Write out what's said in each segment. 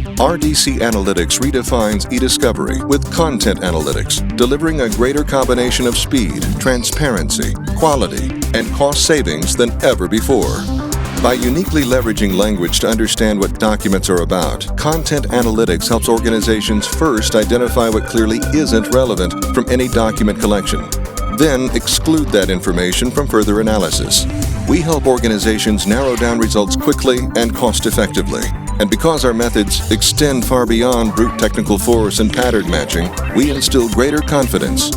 RDC Analytics redefines eDiscovery with content analytics, delivering a greater combination of speed, transparency, quality, and cost savings than ever before. By uniquely leveraging language to understand what documents are about, Content Analytics helps organizations first identify what clearly isn't relevant from any document collection, then exclude that information from further analysis. We help organizations narrow down results quickly and cost-effectively. And because our methods extend far beyond brute technical force and pattern matching, we instill greater confidence,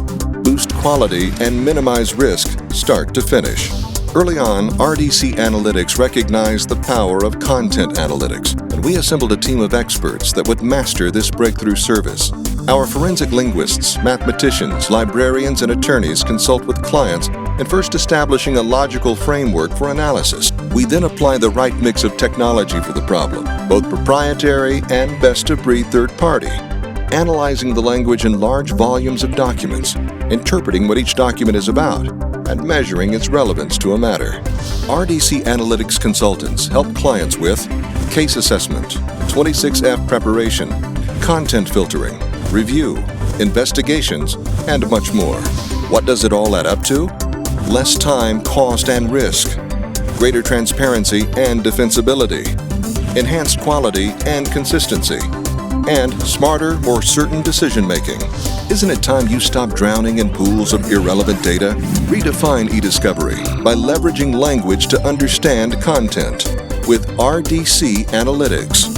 boost quality, and minimize risk start to finish. Early on, RDC Analytics recognized the power of content analytics, and we assembled a team of experts that would master this breakthrough service. Our forensic linguists, mathematicians, librarians, and attorneys consult with clients in first establishing a logical framework for analysis. We then apply the right mix of technology for the problem, both proprietary and best-of-breed third-party, analyzing the language in large volumes of documents, interpreting what each document is about, and measuring its relevance to a matter. RDC Analytics consultants help clients with case assessment, 26F preparation, content filtering, review, investigations, and much more. What does it all add up to? Less time, cost, and risk, greater transparency and defensibility, enhanced quality and consistency, and smarter, more certain decision-making. Isn't it time you stop drowning in pools of irrelevant data? Redefine eDiscovery by leveraging language to understand content with RDC Analytics.